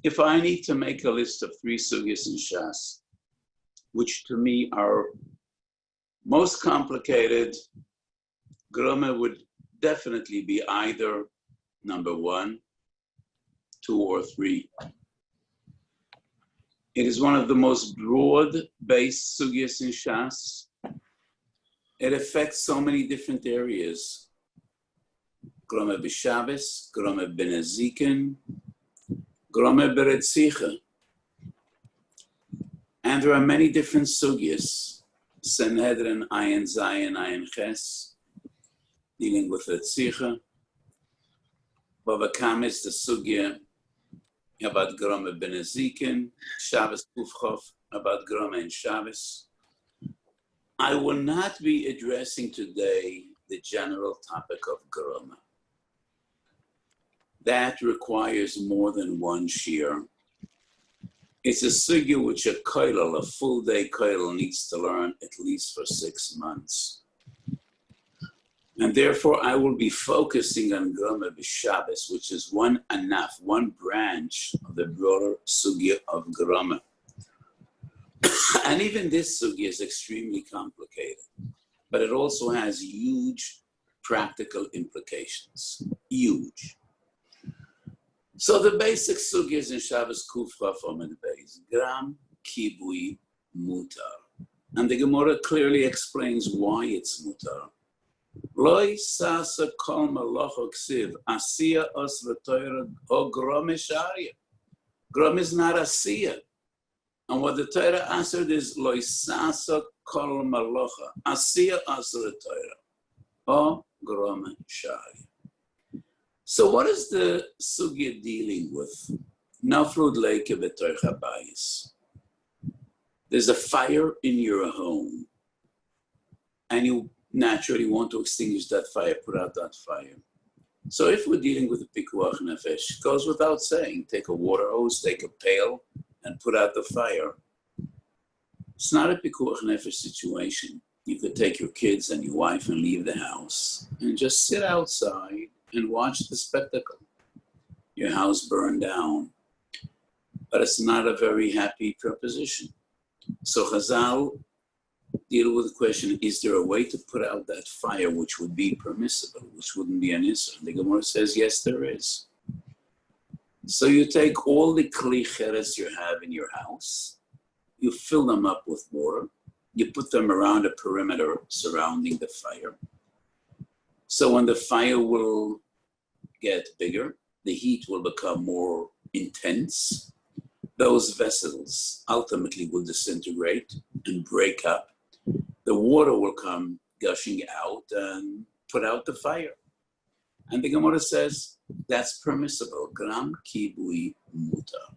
if I need to make a list of 3 sugyas in Shas, which to me are most complicated, Groma would definitely be either number 1, 2, or 3. It is one of the most broad-based sugyas in Shas. It affects so many different areas. Groma b'Shabbos, Groma b'Nezikin, Groma b'Retzicha. And there are many different sugyas. Sanhedrin, Ayin Zayin, Ayin Ches, dealing with Retzicha. Bava Kama is the sugya about Groma b'Nezikin, Shabbos Kufchof, about Groma and Shabbos. I will not be addressing today the general topic of Groma. That requires more than one shiur. It's a sugya which a koilel, a full day koilel, needs to learn at least for 6 months. And therefore, I will be focusing on Groma b'Shabbos, which is one anaf, one branch of the broader sugya of Groma. And even this sugya is extremely complicated, but it also has huge practical implications, huge. So the basic sugyas in Shabbos Kufchof Amud Beis, Gram Kibui Mutar. And the Gemara clearly explains why it's mutar. Loi sasa kol malacha ksiv, asiya os v'toira o grom esharia. Grom is not asiya. And what the Torah answered is Loi sasa kol malacha, asiya os v'toira o grom esharia. So what is the sugya dealing with? Nafrud leike b'toich habayis. There's a fire in your home, and you naturally want to extinguish that fire, put out that fire. So if we're dealing with a pikuach nefesh, it goes without saying, take a water hose, take a pail, and put out the fire. It's not a pikuach nefesh situation. You could take your kids and your wife and leave the house and just sit outside and watch the spectacle. Your house burned down. But it's not a very happy proposition. So Chazal deal with the question, is there a way to put out that fire which would be permissible, which wouldn't be an issur? The Gemara says, yes, there is. So you take all the kli cheres you have in your house, you fill them up with water, you put them around a perimeter surrounding the fire. So when the fire will get bigger, the heat will become more intense. Those vessels ultimately will disintegrate and break up. The water will come gushing out and put out the fire. And the Gemara says that's permissible. Gram kibui mutar.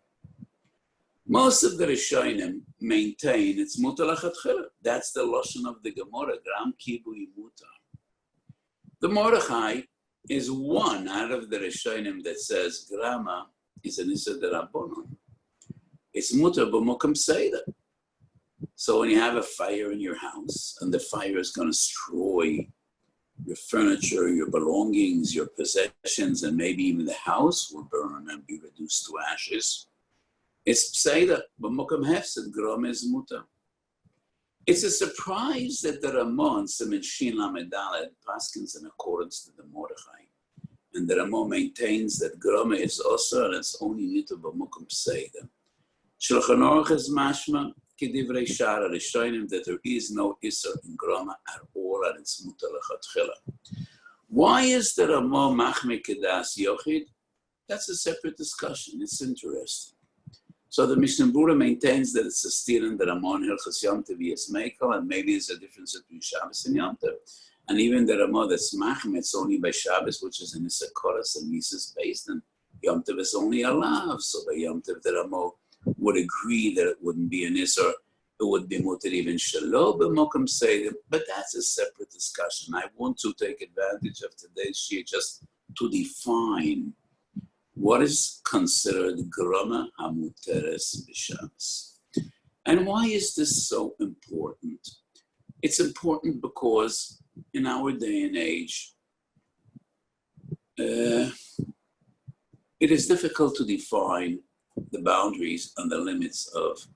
Most of the Rishonim maintain it's mutar lachatchila. That's the lashon of the Gemara. Gram kibui mutar. The Mordechai is one out of the Rishonim that says grama is an issur d'Rabbanan. It's mutar b'mokum seida. So when you have a fire in your house and the fire is going to destroy your furniture, your belongings, your possessions, and maybe even the house will burn and be reduced to ashes, it's pseida, b'mokum hefsed, grama is mutar. It's a surprise that the Ramon, Siman Shin Lamed Daled, paskins in accordance to the Mordechai. And the Ramon maintains that grama is also and it's only mutar b'mokum seida. Shulchan Aruch is mashma kedivrei shara rishonim that there is no issur in grama at all and it's mutar lechatchila. Why is the Ramon machmir kedas yochid? That's a separate discussion. It's interesting. So the Mishnah Berurah maintains that it's a steal in the Ramon Hilchos Yom Tov Yes Mekel, and maybe there's a difference between Shabbos and Yom Tov. And even the Ramon that's machmir, it's only by Shabbos, which is an issur koros and mises based, and Yom Tov is only a lav. So by Yom Tov, the Ramon would agree that it wouldn't be an issur. It would be mutar even shelo b'mokum seida, but that's a separate discussion. I want to take advantage of today's shiur just to define what is considered grama hamuteres b'Shabbos. And why is this so important? It's important because in our day and age, it is difficult to define the boundaries and the limits of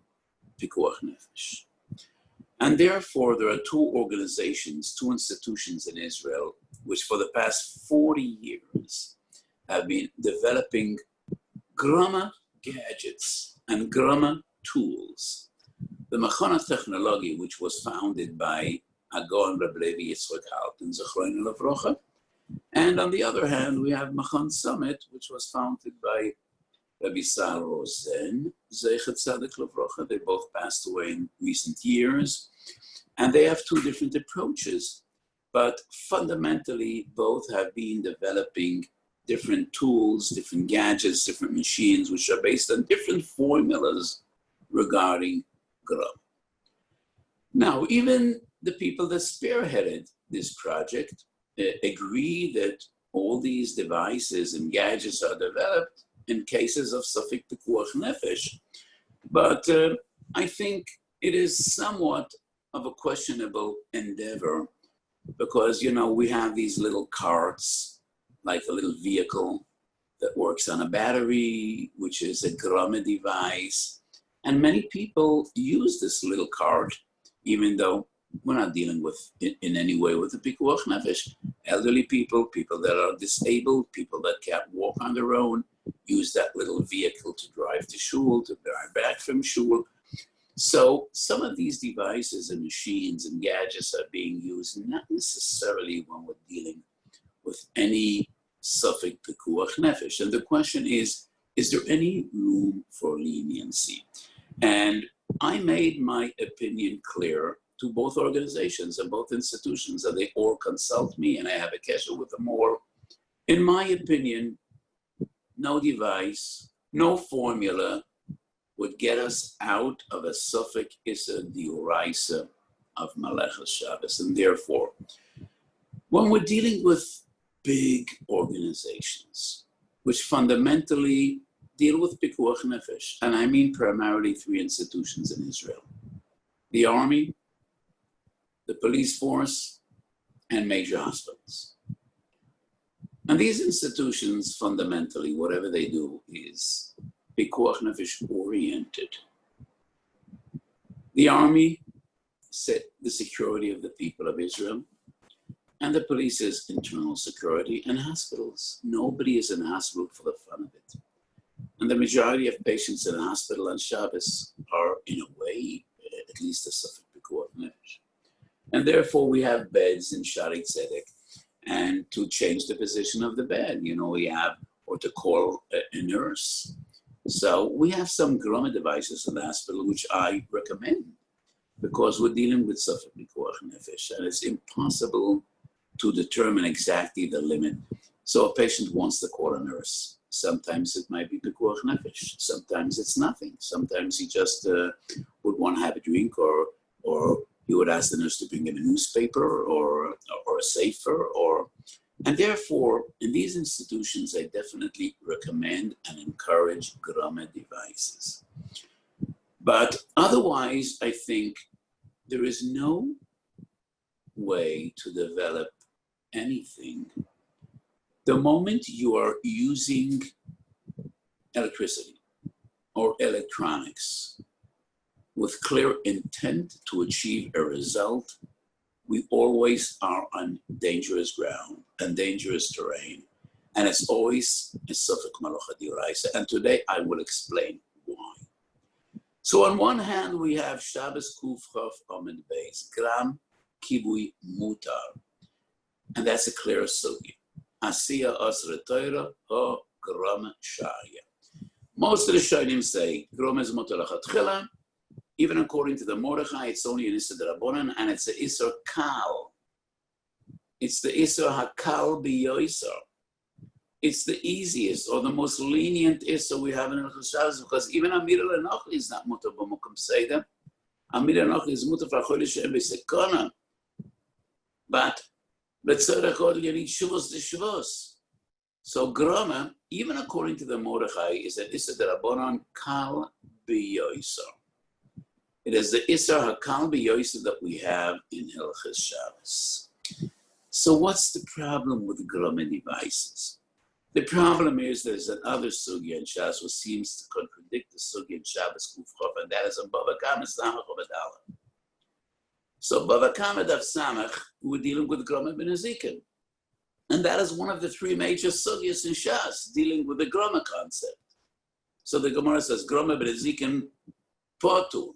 pikuach nefesh. And therefore, there are two organizations, two institutions in Israel, which for the past 40 years have been developing grama gadgets and grama tools. The Technelghi, which was founded by Agon Reb Levi Yitzchak Halpin, Zechrono Levrocha. And on the other hand, we have Machon Summit, which was founded by Rabbi Sal Rosen, Zechet Tzaddik Levrocha. They both passed away in recent years. And they have two different approaches, but fundamentally, both have been developing different tools, different gadgets, different machines, which are based on different formulas regarding Gram. Now, even the people that spearheaded this project agree that all these devices and gadgets are developed in cases of Safek Pikuach Nefesh. But I think it is somewhat of a questionable endeavor because, we have these little carts, like a little vehicle that works on a battery, which is a grama device. And many people use this little cart, even though we're not dealing with in any way with the pikuach nefesh. Elderly people, people that are disabled, people that can't walk on their own, use that little vehicle to drive to shul, to drive back from shul. So some of these devices and machines and gadgets are being used not necessarily when we're dealing with any Safek Pikuach Nefesh. And the question is there any room for leniency? And I made my opinion clear to both organizations and both institutions, and they all consult me, and I have a kesher with them all. In my opinion, no device, no formula would get us out of a Safek Issa Dioraisa of Malachas Shabbos. And therefore, when we're dealing with big organizations, which fundamentally deal with Pikuach Nefesh, and I mean primarily three institutions in Israel: the army, the police force, and major hospitals. And these institutions, fundamentally, whatever they do is Pikuach Nefesh oriented. The army set the security of the people of Israel, and the police's internal security, and hospitals. Nobody is in a hospital for the fun of it. And the majority of patients in a hospital on Shabbos are, in a way, at least a Safek Pikuach Nefesh. And therefore, we have beds in Shari Tzedek, and to change the position of the bed, we have, or to call a nurse. So we have some grama devices in the hospital, which I recommend, because we're dealing with Safek Pikuach Nefesh, and it's impossible to determine exactly the limit. So a patient wants to call a nurse. Sometimes it might be Pikuach Nefesh. Sometimes it's nothing. Sometimes he just would want to have a drink, or he would ask the nurse to bring him a newspaper or a sefer, and therefore, in these institutions, I definitely recommend and encourage grama devices. But otherwise, I think there is no way to develop anything. The moment you are using electricity or electronics with clear intent to achieve a result, we always are on dangerous ground and dangerous terrain. And it's always a Safek Malacha D'Oraisa. And today I will explain why. So on one hand, we have Shabbos Kuf Chaf Amid Beis, Gram Kibui Mutar. And that's a clear sugi. Asiya Asra Torah or Gram Sharia. Most of the Shainim say Gram is Mutar Lachatchila. Even according to the Mordechai, it's only an Issa D'Rabbanan, and it's the Issa Kal. It's the Issa Hakal B'Yoisar. It's the easiest or the most lenient Issa we have in Hilchos Shabbos, because even Amir L'Nochli is not Mutar B'Mokum Seder. Amir L'Nochli is Mutar F'Achol Shem B'Sekona. But B'Tzorech Od you need Shuvos D'Shuvos. So Grama, even according to the Mordechai, is an Issa D'Rabbanan Kal B'Yoisar. It is the Isser HaKal B'Yoisar that we have in Hilchos Shabbos. So what's the problem with grama devices? The problem is there's another sugya in Shas which seems to contradict the sugya in Shabbos Kuf Chof, and that is a Bava Kama Samach Obadala. So Bava Kama Daf Samach, we're dealing with Groma ben Ezikin. And that is one of the three major sugyas in Shas, dealing with the Groma concept. So the Gemara says, Groma ben Ezikin Potu.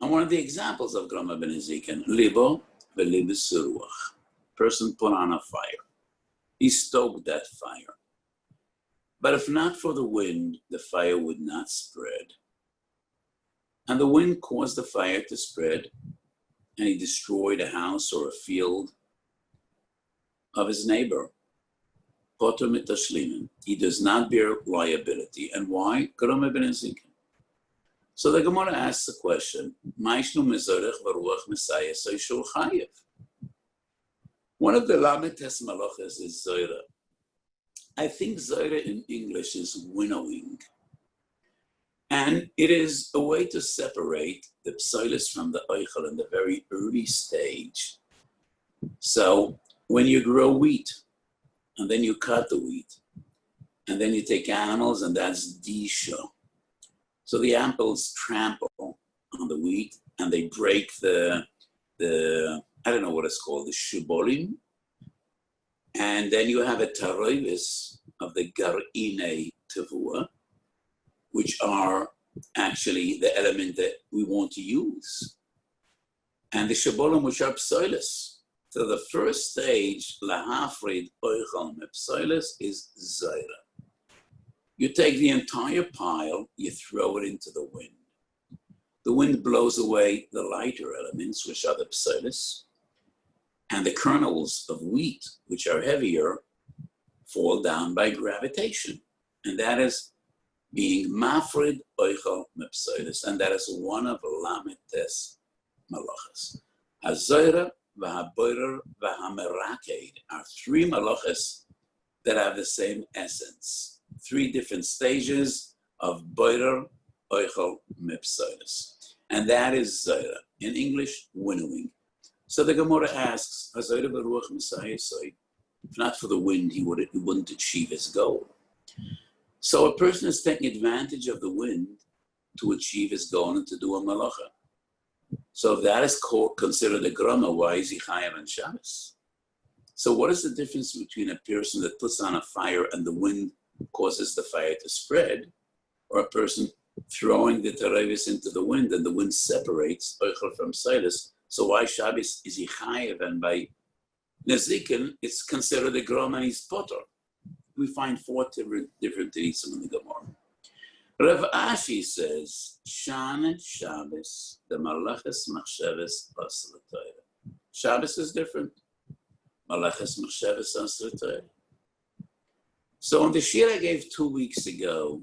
And one of the examples of Groma ben Ezikin, Libo ve'libis ruach. Person put on a fire. He stoked that fire. But if not for the wind, the fire would not spread. And the wind caused the fire to spread, and he destroyed a house or a field of his neighbor. Poter mitashlimin. He does not bear liability. And why? Groma ben Ezikin. So the Gemara asks the question, Ma'ishnu mezorech v'ruach mesayeh soishul chayev. One of the Lametes Malachas is Zoira. I think Zoira in English is winnowing. And it is a way to separate the psoilis from the oichel in the very early stage. So when you grow wheat, and then you cut the wheat, and then you take animals, and that's disha. So the animals trample on the wheat, and they break the I don't know what it's called, the shibolim. And then you have a taroivis of the gar'ine tevua, which are actually the element that we want to use. And the shibolim, which are psoilis. So the first stage, lahafrid oichal mepsoilis, is zaira. You take the entire pile, you throw it into the wind. The wind blows away the lighter elements, which are the psoilis, and the kernels of wheat, which are heavier, fall down by gravitation. And that is being mafrid oichal mepsoilis, and that is one of Lametes Malachas. Hazoira, v'haboirer, v'hameraked are three malachas that have the same essence. Three different stages of boirer, oichal, mepsoilis. And that is Zoira. In English, winnowing. So the Gemara asks, Hazoira v'ruach mesayeh soy. If not for the wind, he wouldn't achieve his goal. So a person is taking advantage of the wind to achieve his goal and to do a malacha. So if that is considered a grama, why is he chayav on Shabbos? So what is the difference between a person that puts on a fire and the wind causes the fire to spread, or a person throwing the terevis into the wind and the wind separates oichel from psoilis? So why Shabbos is he chayav, and by Nezikin it's considered a grama and he's potter? We find four different teresim in the Gemara. Rav Ashi says, Shan Shabbos, the Malachas Machshavas Asr Torah. Shabbos is different. Malachas Machshavas Asr Torah. So on the shir I gave 2 weeks ago,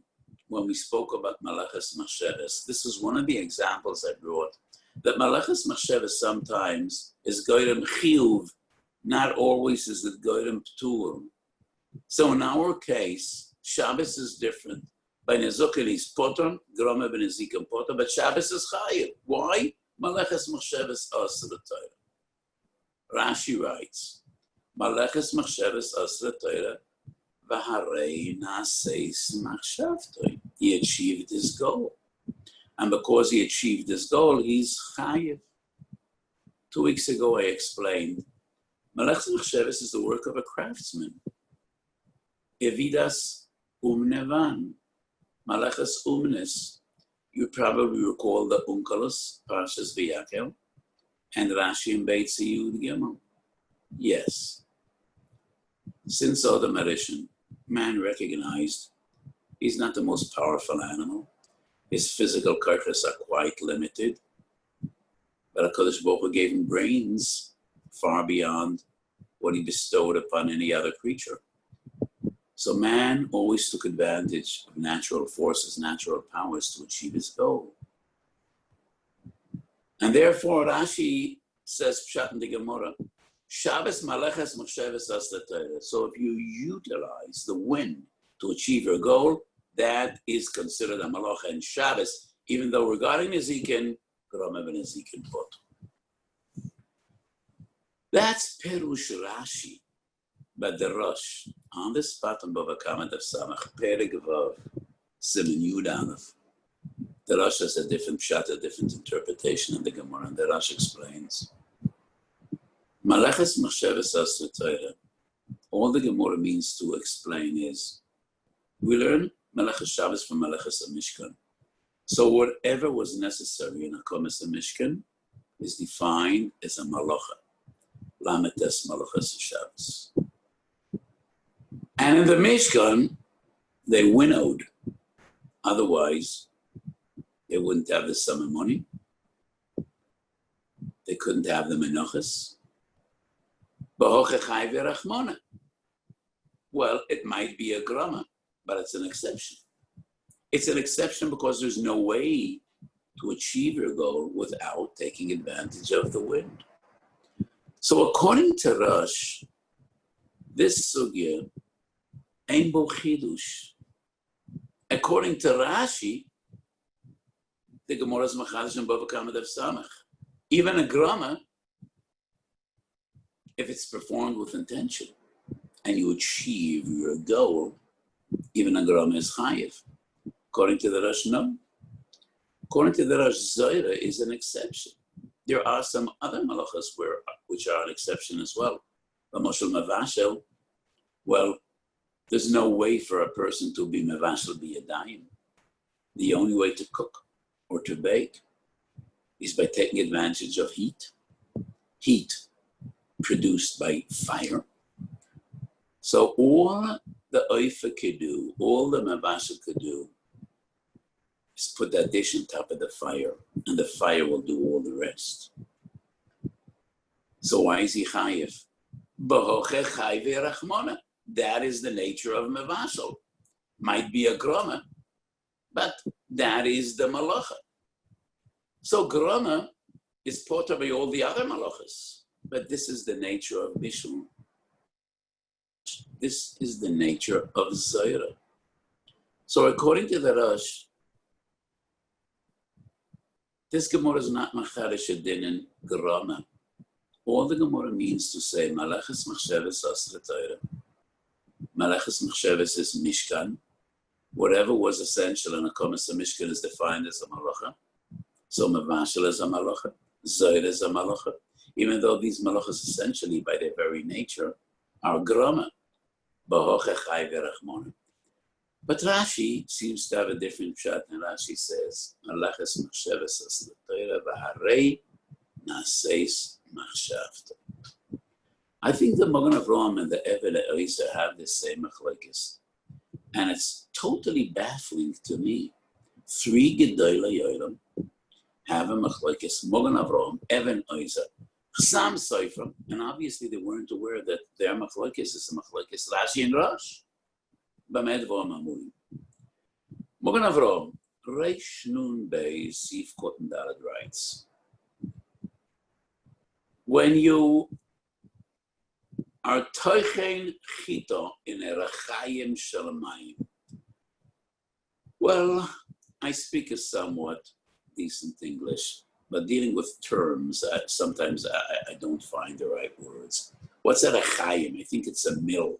when we spoke about Malachas Machshavas, this is one of the examples I brought, that Malachas Machshavas sometimes is Goyrem Chiyuv, not always is it Goyrem Ptur. So in our case, Shabbos is different. By Nezukin is Potter, Groma ben Ezikin Potter, but Shabbos is Chayiv. Why? Malachas Machshavas Asr Torah. Rashi writes, Malachas Machshavas Asr Torah, v'harei naseis machshavtoi. He achieved his goal. And because he achieved his goal, he's Chayiv. 2 weeks ago I explained, Malachas Machshavas is the work of a craftsman. Evidas umnevan. Malachas Umnes, you probably recall the Unkelos, Parshas V'Yakel, and Rashi and Beit Yud Gimel. Yes. Since Adam Harishon, man recognized he's not the most powerful animal. His physical kochos are quite limited. But HaKadosh Baruch Hu gave him brains far beyond what he bestowed upon any other creature. So man always took advantage of natural forces, natural powers to achieve his goal. And therefore Rashi says, Pshat in the Gemara, Shabbos Malachas Machshavas Asr Torah. So if you utilize the wind to achieve your goal, that is considered a malacha in Shabbos, even though regarding Nezikin, Groma ben Ezikin Pot. That's Perush Rashi. But the Rosh, on the spot on Bava Kama Daf Samach, Perek Vav, Siman Yud Aleph, the Rosh has a different pshat, a different interpretation in the Gemara, and the Rosh explains. Maleches Machshavas Asr Torah. All the Gemara means to explain is, we learn Meleches Shabbos from Meleches Mishkan. So whatever was necessary in a Komas Mishkan is defined as a Malacha. Lametes Malachas Shabbos. And in the Mishkan, they winnowed. Otherwise, they wouldn't have the summer money. They couldn't have the Menachas. Well, it might be a grama, but it's an exception. It's an exception because there's no way to achieve your goal without taking advantage of the wind. So according to Rosh, this sugya ein bo chidush. According to Rashi, the Gemara is machadish and Bava Kama Daf Samach. Even a grama, if it's performed with intention and you achieve your goal, even a grama is chayiv. According to the Rosh, no. According to the Rosh, Zohar is an exception. There are some other malachas which are an exception as well. But Moshel Mavashel, well, there's no way for a person to be Mavashel biyadayim. The only way to cook or to bake is by taking advantage of heat. Heat produced by fire. So all the oifa could do, all the Mavashel could do, is put that dish on top of the fire, and the fire will do all the rest. So why is he chayiv? That is the nature of mevashel. Might be a grama, but that is the malacha. So grama is portrayed by all the other malachas, but this is the nature of bishul. This is the nature of Zohar. So according to the Rosh, this Gemara is not macharish adin in grama. All the Gemara means to say Maleches Machshavas Asr Torah. Maleches Machshavas is Mishkan. Whatever was essential in a Komas Mishkan is defined as a malacha. So Mavashel is a malacha. Zohar is a malacha. Even though these malachas essentially by their very nature are grama. But Rashi seems to have a different shot, and Rashi says, Maleches Machshavas Asr Torah v'harei naseis machshavta. I think the Magen Avraham and the Eved Eliezer have the same machlokes, and it's totally baffling to me. Three Gedolei Yolam have a machlokes: Magen Avraham, Eved Eliezer, Chassam Sofer, and obviously they weren't aware that their machlokes is a machlokes Rashi and Rosh. B'med v'amamurim. Magen Avraham, Reish Nun Beis Sif Kotten Daled writes, when you are toichen chita in a rachayim shalamayim. Well, I speak a somewhat decent English, but dealing with terms, sometimes I don't find the right words. What's a rachayim? I think it's a mill.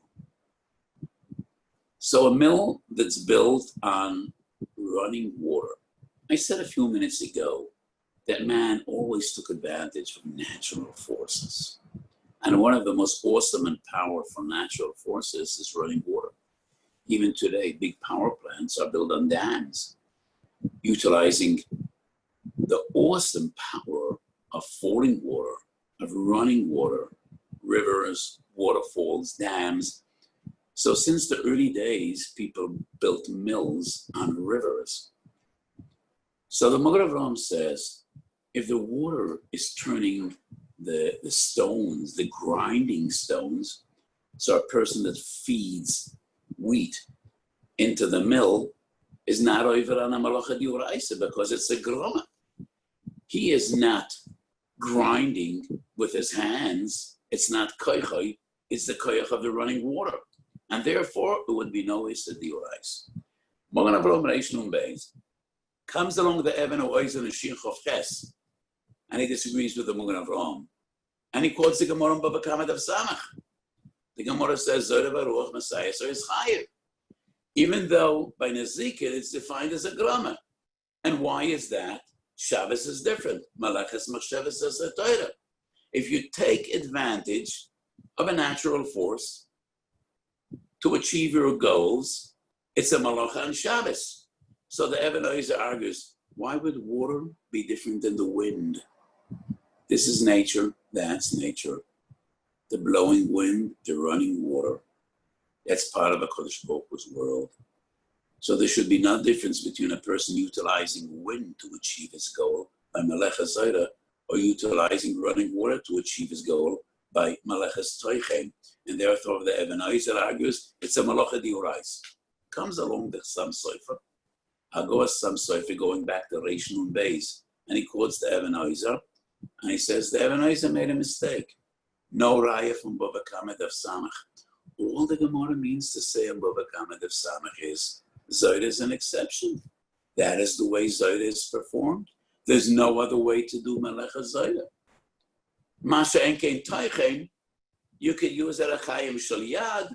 So a mill that's built on running water. I said a few minutes ago that man always took advantage of natural forces. And one of the most awesome and powerful natural forces is running water. Even today, big power plants are built on dams, utilizing the awesome power of falling water, of running water, rivers, waterfalls, dams. So since the early days, people built mills on rivers. So the Magen Avraham says, if the water is turning the stones, the grinding stones, so a person that feeds wheat into the mill is not over on a malacha d'oraisa because it's a grama. He is not grinding with his hands. It's not koichai, it's the koich of the running water. And therefore, it would be no isa d'oraisa. Magen Avraham Reish Nun Beis comes along the Even Oiz and Shin Chof Ches, and he disagrees with the Magen Avraham. And he quotes the Gemara in Bava Kama Daf Samach. The Gemara says, Zoyre Baruch Messiah, so is Chayiv. Even though by Nezikin it's defined as a grama. And why is that? Shabbos is different. Malachas Machshavas is a Torah. If you take advantage of a natural force to achieve your goals, it's a malacha on Shabbos. So the Even Oizer argues, why would water be different than the wind? This is nature, that's nature. The blowing wind, the running water, that's part of a Kodesh Baruch Hu's world. So there should be no difference between a person utilizing wind to achieve his goal by Malachas Zoyre or utilizing running water to achieve his goal by Malachas Toichem. And therefore the Even Oizer argues it's a Malacha Diurais. Comes along the Sam Sofer. Hagoas Sam Sofer going back to Reish Nun Beis. And he quotes the Even Oizer. And he says the Even Oizer made a mistake. No raya from Bava Kama Daf Samach. All the Gemara means to say in Bava Kama Daf Samach is Zoyre is an exception. That is the way Zoyre is performed. There's no other way to do Melecha Zoyre. Masha Enkein Teichen, you could use a Chayim Shal Yad,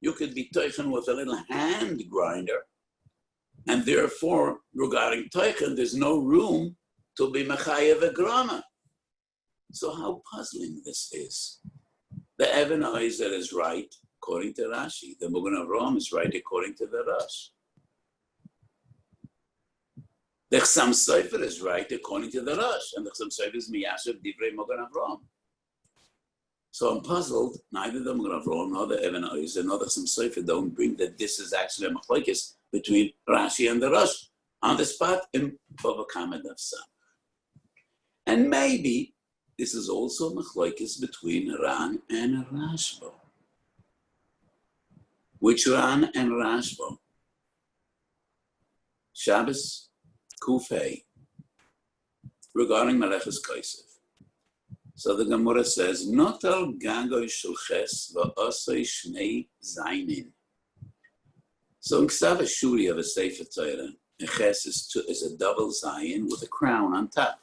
you could be Teichen with a little hand grinder. And therefore, regarding Teichen, there's no room to be Mechayev a Grama. So how puzzling this is. The Even Oizer is right according to Rashi. The Magen Avraham is right according to the Rosh. The Chassam Sofer is right according to the Rosh. And the Chassam Sofer is Miyashav Divrei Magen Avraham. So I'm puzzled, neither the Magen Avraham nor the Even Oizer nor the Chassam Sofer don't bring that this is actually a machlokes between Rashi and the Rosh on the spot in Bava Kama Daf Samach. And maybe this is also machlokes between Ran and Rashba. Which Ran and Rashba? Shabbos Kufei regarding Meleches Kaisef. So the Gemara says, Notal Gagoy Shulches va'asoi Shnei Zainin. So in Ksav Shuri of a Sefer Torah, a ches is a double Zayin with a crown on top.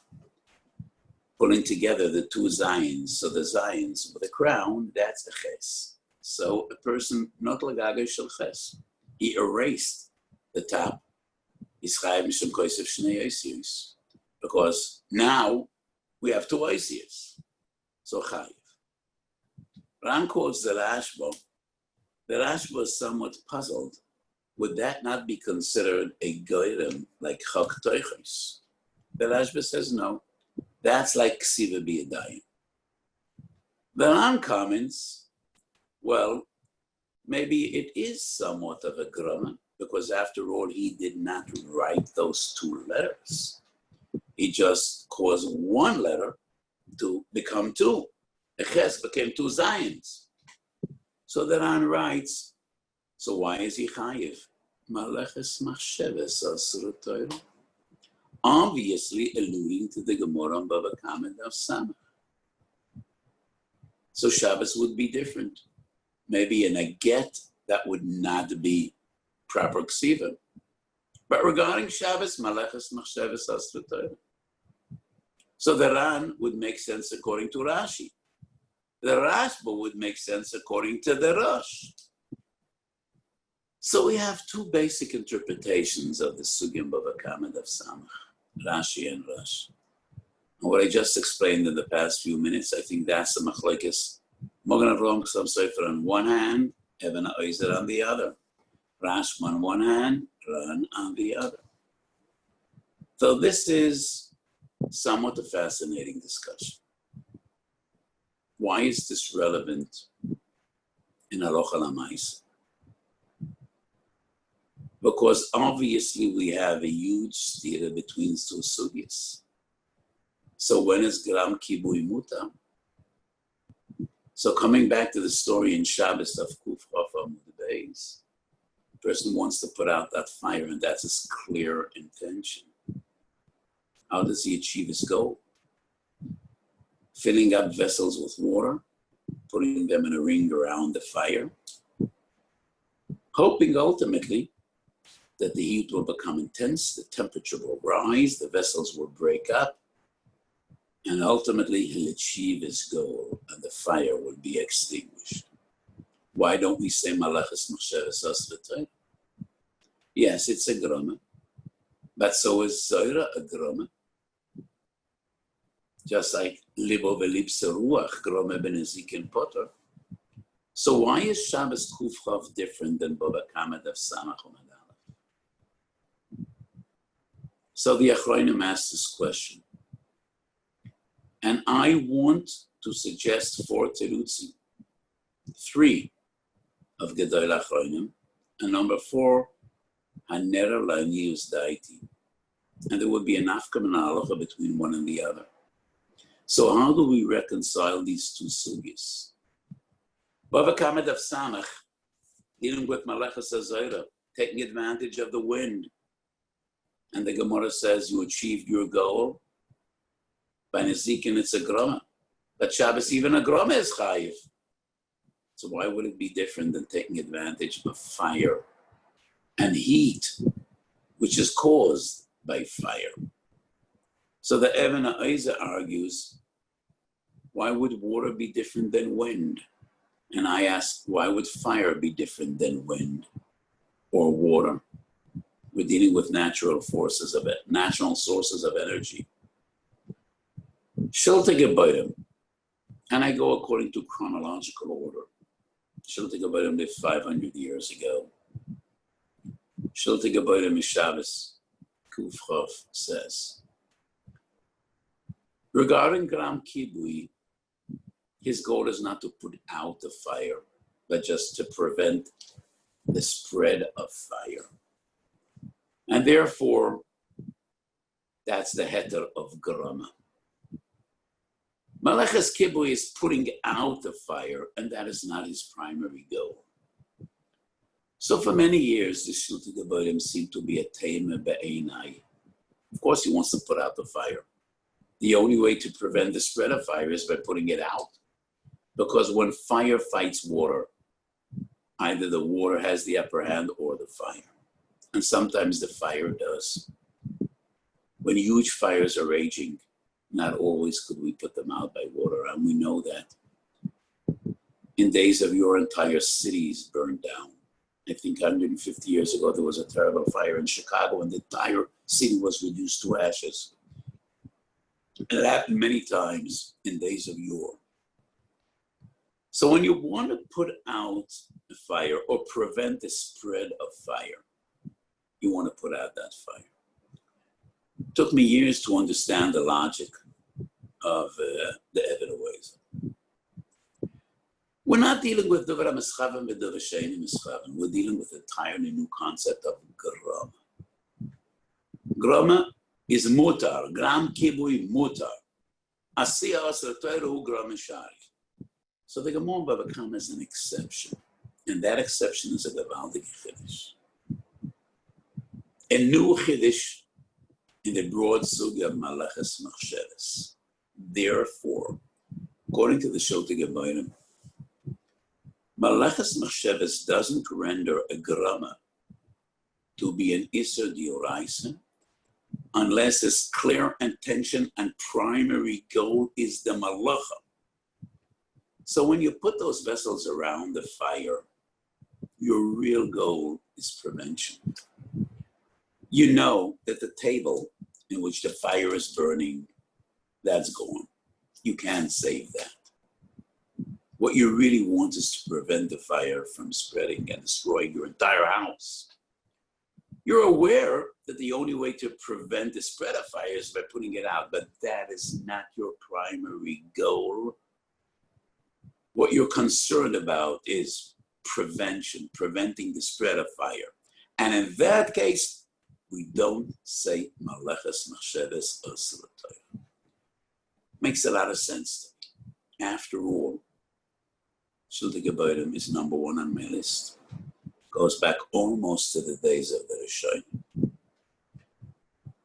Pulling together the two Zayins. So the Zayins with a crown, that's a ches. So a person, not lagaga shel ches, he erased the top. He's chayav mishum kosev shnei oisiyos. Because now we have two oisiyos. So chayav. Ran quotes the Rashba. The Rashba is somewhat puzzled. Would that not be considered a goyrem like chok toichos? The Rashba says no. That's like ksiva biyadayim. The Ran comments, well, maybe it is somewhat of a grama, because after all, he did not write those two letters. He just caused one letter to become two. A ches became two zayins. So the Ran writes, so why is he chayiv? Maleches machsheves asur Torah. Obviously alluding to the Gemara on Bava Kama Daf Samach. So Shabbos would be different. Maybe in a get, that would not be proper ksiva. But regarding Shabbos, Maleches Machsheves Asur Torah. So the Ran would make sense according to Rashi. The Rashba would make sense according to the Rosh. So we have two basic interpretations of the Sugya Bava Kama Daf Samach. Rashi and Rosh. And what I just explained in the past few minutes, I think that's the machlokes. Magen Avraham Chassam Sofer on one hand, Even Oizer on the other. Rash on one hand, Ran on the other. So this is somewhat a fascinating discussion. Why is this relevant in Halacha L'Maaseh? Because obviously we have a huge stira between two sugyas. So when is Gram Kibui Mutam? So coming back to the story in Shabbos of Kuf Chafa Amud Beis, the person wants to put out that fire, and that's his clear intention. How does he achieve his goal? Filling up vessels with water, putting them in a ring around the fire, hoping ultimately that the heat will become intense, the temperature will rise, the vessels will break up, and ultimately he'll achieve his goal and the fire will be extinguished. Why don't we say Malachas Machshavas Asvatay? Yes, it's a grama, but so is Zoira a grama. Just like Libo Velipsa Ruach, grama benezik Potter. So why is Shabbos Kufchav different than Baba Kama Daf Samach Umad Aleph? So the Achronim asked this question. And I want to suggest 4 Terutzi. 3 of Gedol Achronim, and number 4, Hanera Lanius Daiti. And there would be an Afkam and Halacha between one and the other. So how do we reconcile these 2 sugis? Bava Kama Daf Samach, dealing with Malachas HaZoira, taking advantage of the wind. And the Gemara says you achieved your goal. By Nezikin, it's a grama. But Shabbos, even a grama is chayiv. So why would it be different than taking advantage of fire and heat, which is caused by fire? So the Even HaEizer argues, why would water be different than wind? And I ask, why would fire be different than wind or water? We're dealing with natural forces of it, natural sources of energy. Shilte Gebayim, and I go according to chronological order. Shilte Gebayim lived 500 years ago. Shilte Gebayim is Shabbos Kuf Chav says, regarding Gram Kibui, his goal is not to put out the fire, but just to prevent the spread of fire. And therefore, that's the heter of Grama. Malachas Kibui is putting out the fire, and that is not his primary goal. So for many years, the Shilte Gebayim seemed to be a tema be'einai. Of course, he wants to put out the fire. The only way to prevent the spread of fire is by putting it out. Because when fire fights water, either the water has the upper hand or the fire. And sometimes the fire does. When huge fires are raging, not always could we put them out by water, and we know that. In days of your entire cities burned down. I think 150 years ago, there was a terrible fire in Chicago, and the entire city was reduced to ashes. And it happened many times in days of yore. So when you want to put out the fire or prevent the spread of fire, you want to put out that fire. It took me years to understand the logic of the Even HaEizer. We're not dealing with Dover HaMeschaven and Dover Sheini Meschaven. We're dealing with an entirely new concept of Grama. Grama is mutar, gram kibui mutar. Asiya asar toiru grama shari. So the Gemara Bava Kama is an exception. And that exception is a Gavaldik Chiddush. A new Chiddush in the broad sugi of Malachas Machshavas. Therefore, according to the Shilte Gebayim, Malachas Machshavas doesn't render a grama to be an Isser Dioraisa unless his clear intention and primary goal is the Malacha. So when you put those vessels around the fire, your real goal is prevention. You know that the table in which the fire is burning, that's gone. You can't save that. What you really want is to prevent the fire from spreading and destroying your entire house. You're aware that the only way to prevent the spread of fire is by putting it out, but that is not your primary goal. What you're concerned about is prevention, preventing the spread of fire. And in that case, we don't say Malachas Machshavas Asar Torah. Makes a lot of sense to me. After all, Shilte Gebayim is number 1 on my list. Goes back almost to the days of the Rishonim.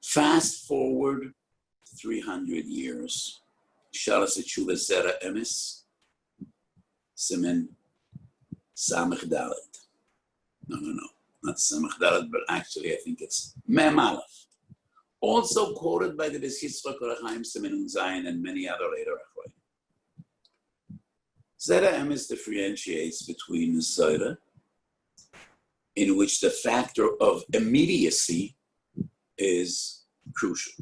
Fast forward 300 years. Shalas Tshuva Zera Emes, Simen Samech Dalet. No, not Samech Dalet, but actually I think it's Mem Aleph. Also quoted by the Beis Yitzchak Orachaim, Simen Zayin, and many other later Achronim. Zera Emes differentiates between Zera, in which the factor of immediacy is crucial.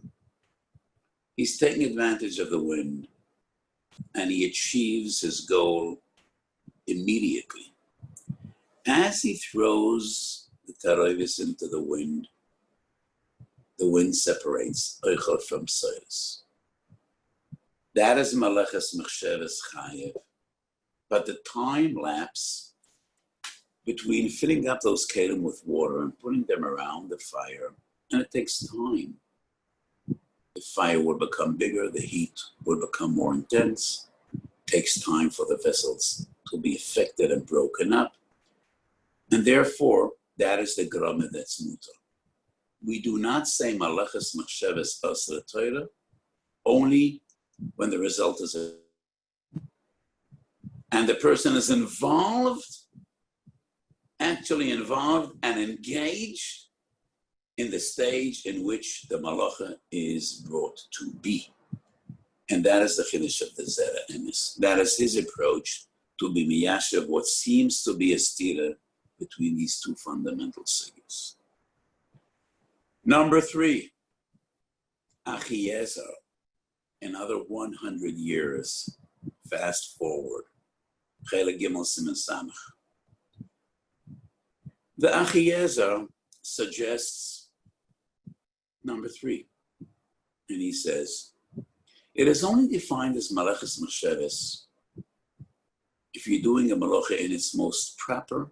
He's taking advantage of the wind, and he achieves his goal immediately. As he throws the taroivis into the wind separates Eichel from Soiris. That is Maleches Mechsheves Chayev. But the time lapse between filling up those kelim with water and putting them around the fire, and it takes time. The fire will become bigger, the heat will become more intense. It takes time for the vessels to be affected and broken up. And therefore, that is the grama that's mutar. We do not say Maleches Machsheves Asra Torah only when the result is and the person is actually involved and engaged in the stage in which the malacha is brought to be. And that is the chiddush of the Zera Emes. That is his approach to be miyashav what seems to be a stira between these two fundamental sigas. Number 3, Achiezer, another 100 years, fast forward. Chele Gimel Siman Samach. The Achiezer suggests number 3, and he says, it is only defined as Maleches Machsheves if you're doing a malacha in its most proper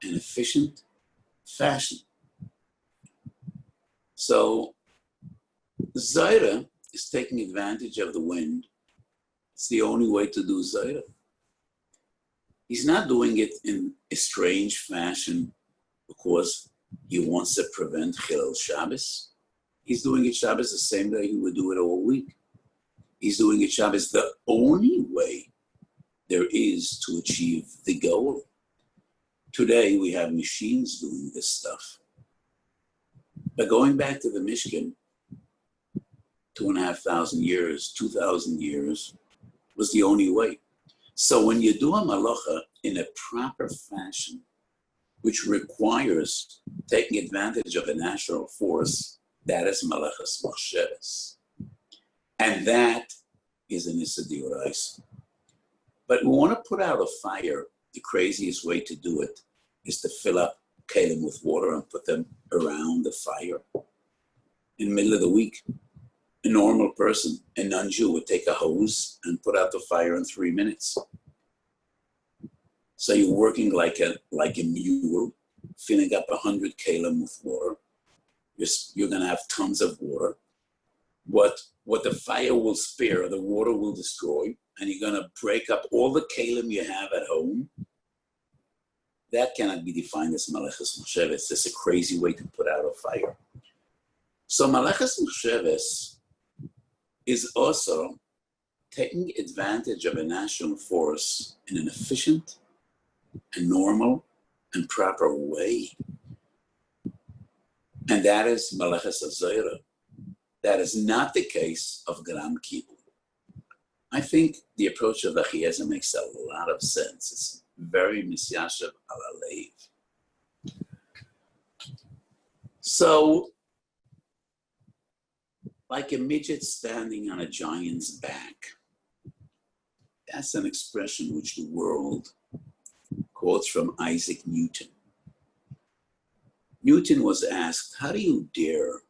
and efficient fashion. So Zaira is taking advantage of the wind. It's the only way to do Zaira. He's not doing it in a strange fashion because he wants to prevent Chilul Shabbos. He's doing it Shabbos the same day he would do it all week. He's doing it Shabbos the only way there is to achieve the goal. Today we have machines doing this stuff. But going back to the Mishkan, 2,500 years, 2,000 years was the only way. So when you do a malacha in a proper fashion, which requires taking advantage of a natural force, that is Maleches Machsheves. And that is an Issa D'Oraisa. But we want to put out a fire. The craziest way to do it is to fill up kelim with water and put them around the fire. In the middle of the week, a normal person, a non-Jew, would take a hose and put out the fire in 3 minutes. So you're working like a mule, filling up 100 kelim with water. You're going to have tons of water. What the fire will spare, the water will destroy, and you're going to break up all the kelim you have at home. That cannot be defined as Maleches Machsheves. It's just a crazy way to put out a fire. So Maleches Machsheves is also taking advantage of a national force in an efficient and normal and proper way. And that is Maleches Azayra. That is not the case of Gram Kippur. I think the approach of the Achiezer makes a lot of sense. It's very misyashav ala leiv. So, like a midget standing on a giant's back, that's an expression which the world quotes from Isaac Newton. Newton was asked, how do you dare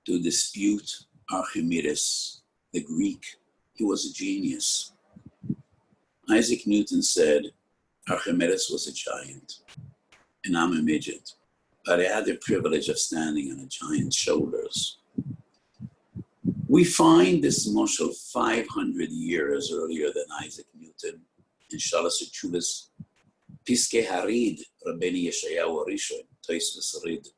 to dispute Archimedes, the Greek? He was a genius. Isaac Newton said, Archimedes was a giant, and I'm a midget, but I had the privilege of standing on a giant's shoulders. We find this moshel 500 years earlier than Isaac Newton in Shalosh Tshuvos, Piskei Harid, Rabbeinu Yeshayahu Rishon, Tosfos Rid.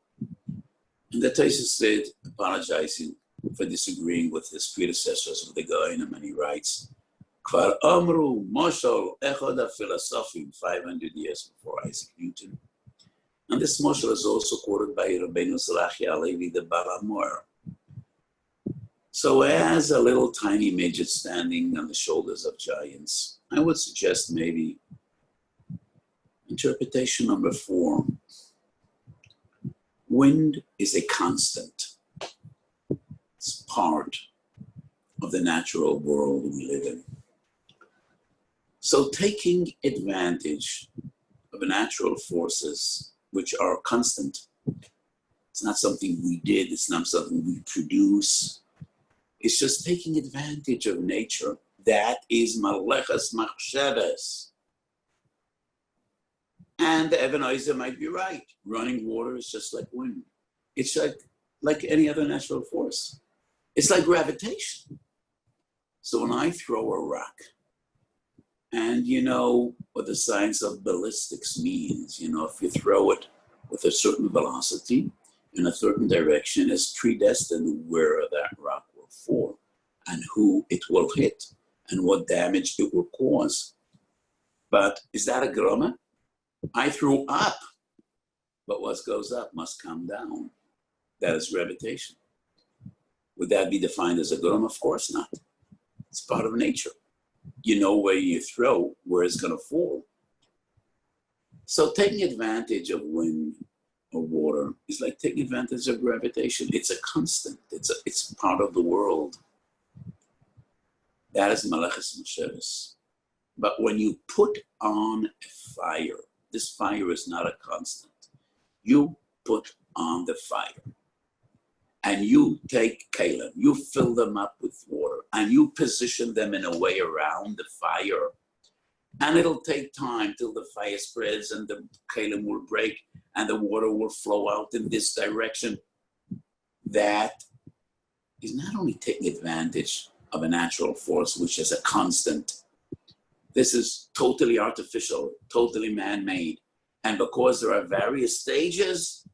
And the Tosfos said, apologizing for disagreeing with his predecessors of the Gaonim, and he writes, Kvar Amru Moshel Echad HaPhilosophim, 500 years before Isaac Newton. And this moshel is also quoted by Rabbeinu Zerachi Alevi, the Baal HaMor. So as a little tiny midget standing on the shoulders of giants, I would suggest maybe interpretation number 4. Wind is a constant. It's part of the natural world we live in. So taking advantage of natural forces which are constant, it's not something we did, it's not something we produce, it's just taking advantage of nature. That is malechas machshavas. And the Eben Oizer might be right. Running water is just like wind. It's like any other natural force. It's like gravitation. So when I throw a rock, and you know what the science of ballistics means, you know, if you throw it with a certain velocity in a certain direction, it's predestined where that rock will fall and who it will hit and what damage it will cause. But is that a groma? I threw up, but what goes up must come down. That is gravitation. Would that be defined as a groma? Of course not. It's part of nature. You know where you throw, where it's going to fall. So taking advantage of wind or water is like taking advantage of gravitation. It's a constant. It's part of the world. That is malachas machshavas. But when you put on a fire, this fire is not a constant. You put on the fire and you take kalim, you fill them up with water and you position them in a way around the fire. And it'll take time till the fire spreads and the kalim will break and the water will flow out in this direction. That is not only taking advantage of a natural force, which is a constant. This is totally artificial, totally man-made. And because there are various stages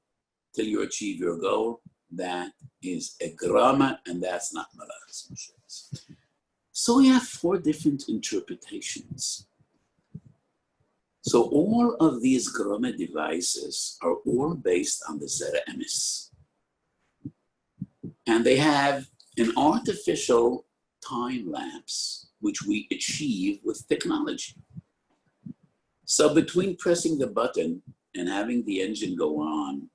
till you achieve your goal, that is a grama, and that's not malachas machshavas. So we have 4 different interpretations. So all of these grama devices are all based on the zera emes. And they have an artificial time lapse, which we achieve with technology. So between pressing the button and having the engine go on,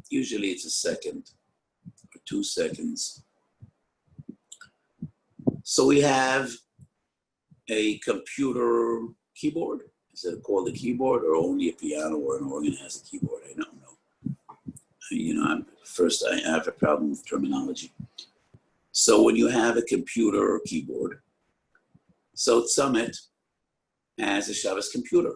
usually it's a second or 2 seconds. So we have a computer keyboard. Is it called a keyboard, or only a piano or an organ has a keyboard? I don't know. You know, I have a problem with terminology. So when you have a computer or keyboard, so Summit has a Shabbos computer.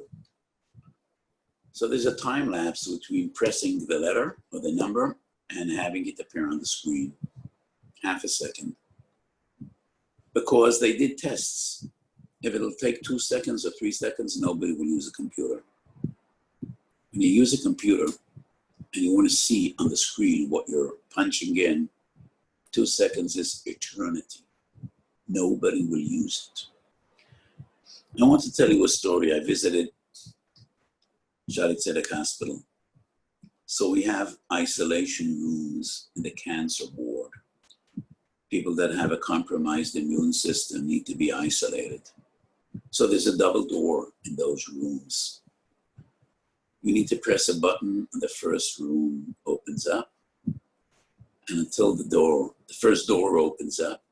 So there's a time lapse between pressing the letter or the number and having it appear on the screen, half a second. Because they did tests. If it'll take 2 seconds or 3 seconds, nobody will use a computer. When you use a computer and you want to see on the screen what you're punching in, 2 seconds is eternity. Nobody will use it. I want to tell you a story. I visited Shaare Zedek Hospital. So we have isolation rooms in the cancer ward. People that have a compromised immune system need to be isolated. So there's a double door in those rooms. You need to press a button and the first room opens up. And until the first door opens up,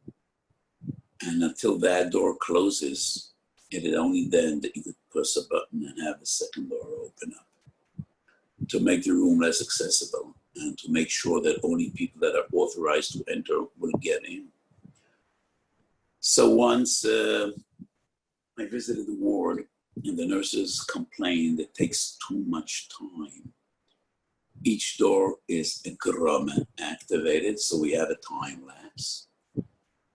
and until that door closes, it is only then that you could press a button and have the second door open up to make the room less accessible and to make sure that only people that are authorized to enter will get in. So once I visited the ward and the nurses complained it takes too much time. Each door is a grama activated, so we have a time lapse.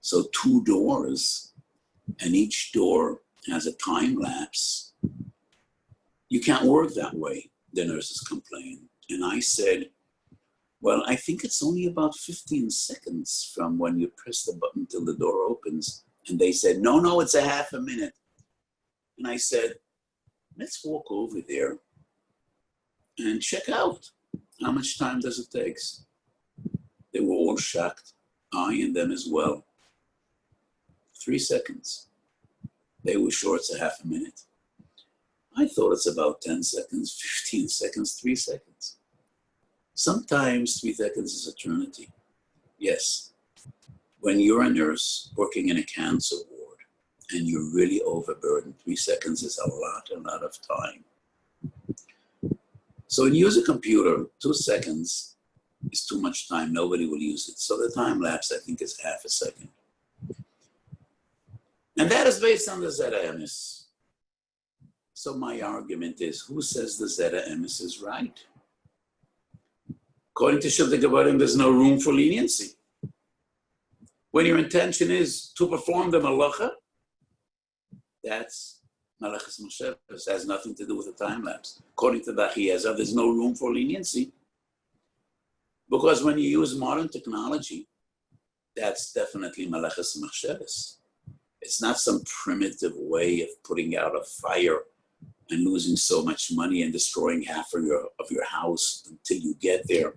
So 2 doors, and each door has a time lapse. You can't work that way, the nurses complained. And I said, well, I think it's only about 15 seconds from when you press the button till the door opens. And they said, no, it's a half a minute. And I said, let's walk over there and check out. How much time does it take? They were all shocked, I and them as well. 3 seconds. They were shorts a half a minute. I thought it's about 10 seconds, 15 seconds, 3 seconds. Sometimes 3 seconds is eternity. Yes, when you're a nurse working in a cancer ward and you're really overburdened, 3 seconds is a lot of time. So when you use a computer, 2 seconds is too much time. Nobody will use it. So the time lapse, I think, is half a second. And that is based on the Zeta Emes. So my argument is, who says the Zeta Emes is right? According to Shiltei Gebarim, there's no room for leniency. When your intention is to perform the malacha, that's malachas Moshe. It has nothing to do with the time lapse. According to the Achiezer, there's no room for leniency. Because when you use modern technology, that's definitely malachas Moshe. It's not some primitive way of putting out a fire and losing so much money and destroying half of your house until you get there.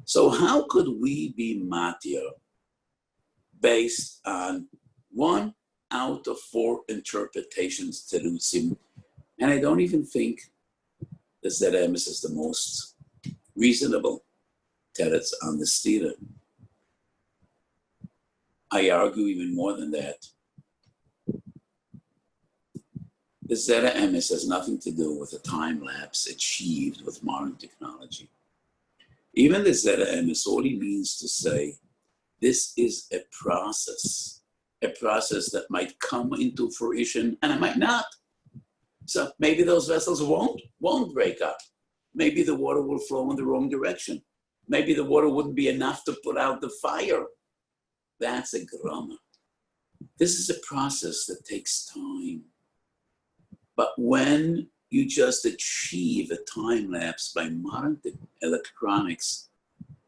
So how could we be matir based on 1 out of 4 interpretations terutzim? And I don't even think the Zeta Emes is the most reasonable teretz on the stira. I argue even more than that. The Zeta Emes has nothing to do with the time lapse achieved with modern technology. Even the Zeta Emes, all he means to say, this is a process that might come into fruition and it might not. So maybe those vessels won't break up. Maybe the water will flow in the wrong direction. Maybe the water wouldn't be enough to put out the fire. That's a grama. This is a process that takes time. But when you just achieve a time lapse by modern electronics,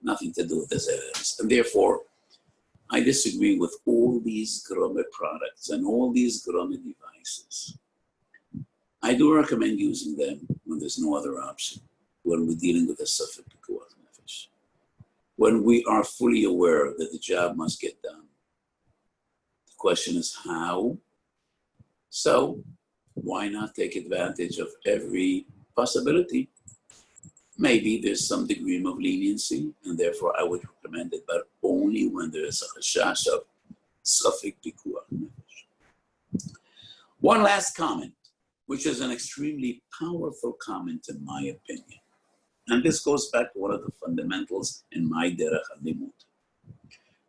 nothing to do with the Zeta Emes. And therefore, I disagree with all these grama products and all these grama devices. I do recommend using them when there's no other option, when we're dealing with a safek pikuach nefesh, when we are fully aware that the job must get done. The question is how? So why not take advantage of every possibility? Maybe there's some degree of leniency, and therefore I would recommend it, but only when there is a chashash of safek pikuach nefesh. One last comment, which is an extremely powerful comment in my opinion. And this goes back to one of the fundamentals in my derech halimud.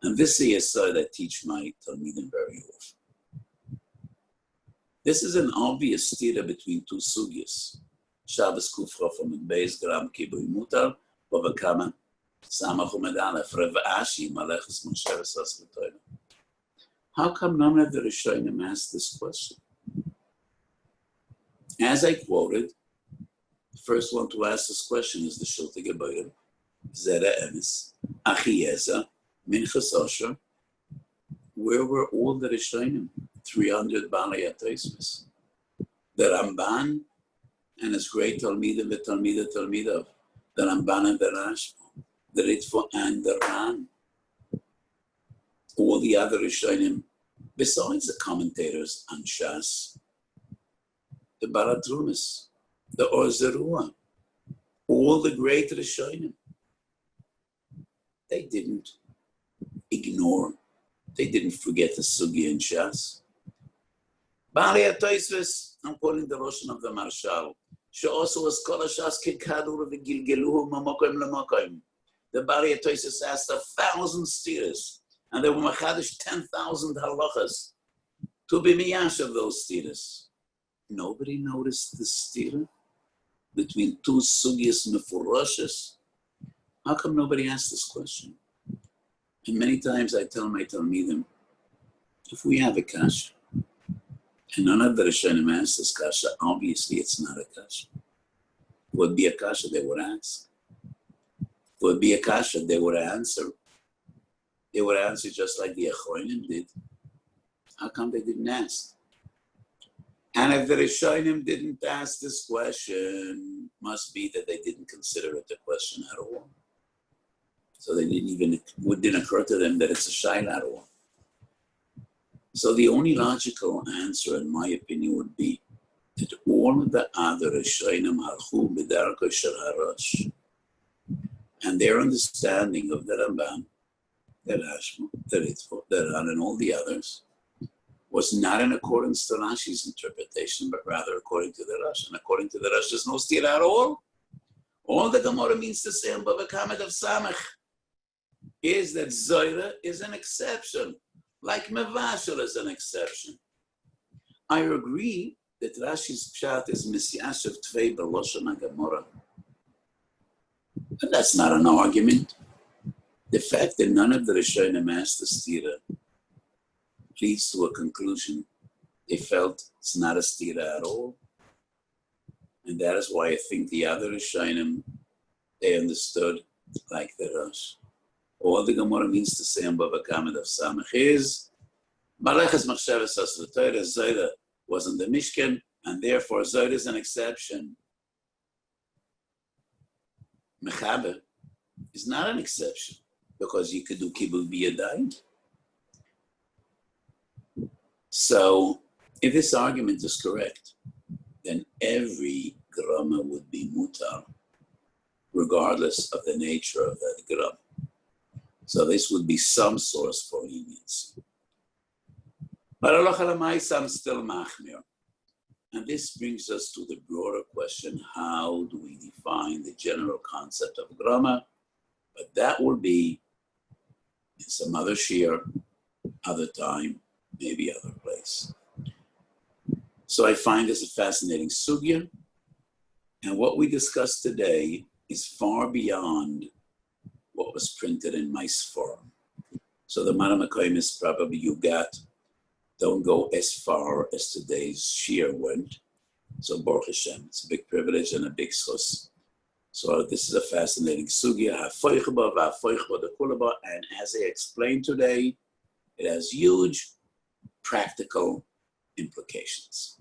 And this is that I teach my talmidim very often. This is an obvious stira between 2 sugyas. Shabbos kufra from beis gram kibui mutar, bavakama samach umed alef Rav Ashi malachas Moshe v'sas v'toyla. How come none of the Rishonim asked this question? As I quoted, the first one to ask this question is the Shiltei Gebarim, Zeta Emes, Achiezer, Minchas Osher. Where were all the Rishonim? 300 Balei HaTosfos. The Ramban and his great Talmidim, the Talmidav, the Ramban and the Rashba, the Ritva and the Ran. All the other Rishonim, besides the commentators on Shas, the Baratrumis, the Or Zerua, all the great Rishonim, they didn't ignore, they didn't forget the Sugi and Shas. Balei HaTosfos, I'm quoting the Roshon of the Marshal, she also was Kol HaShas Kikadur v'Gilgeluhu Mamokim Lamokim. The Balei HaTosfos asked 1,000 steers, and there were machadish 10,000 halachas to be miyash of those steers. Nobody noticed the stira between 2 sugyas mefuroshes. How come nobody asked this question? And many times I tell my talmidim, if we have a kasha, and none of the Rishonim asked this kasha, obviously it's not a kasha. If it would be a kasha, they would ask. If it would be a kasha, they would answer. They would answer just like the Achronim did. How come they didn't ask? And if the Rishonim didn't ask this question, must be that they didn't consider it a question at all. So they didn't occur to them that it's a shaila at all. So the only logical answer, in my opinion, would be that all of the other Rishonim halchu b'darko shel HaRav, and their understanding of the Ramban, the Rashba, the Ritva, the Ran, and all the others, was not in accordance to Rashi's interpretation, but rather according to the Rash. And according to the Rash, there's no stira at all. All the Gemara means to say in Bava Kamed of Samech is that Zoyra is an exception, like Mevashel is an exception. I agree that Rashi's Pshat is Mesiash of Tvei Beloshon HaGemara. But that's not an argument. The fact that none of the Rishonim asked the stira leads to a conclusion. They felt it's not a stira at all. And that is why I think the other Rishonim, they understood like the Rosh. All the Gemara means to say in Bava Kamed of Samech is Maleches Machshavas Asr Torah, Zoyra was in the Mishkan, and therefore Zoyra is an exception. Mechaber is not an exception, because you could do Kibul B'Yadayim. So, if this argument is correct, then every grama would be mutar, regardless of the nature of that grama. So this would be some source for leniency. But Allah Halamais, I'm still machmir. And this brings us to the broader question, how do we define the general concept of grama? But that will be in some other shiur, other time, maybe other place. So I find this a fascinating sugya, and what we discussed today is far beyond what was printed in my forum. So the Manamakoim is probably you got, don't go as far as today's shiur went. So Baruch Hashem, it's a big privilege and a big schus. So this is a fascinating sugya, and as I explained today, it has huge practical implications.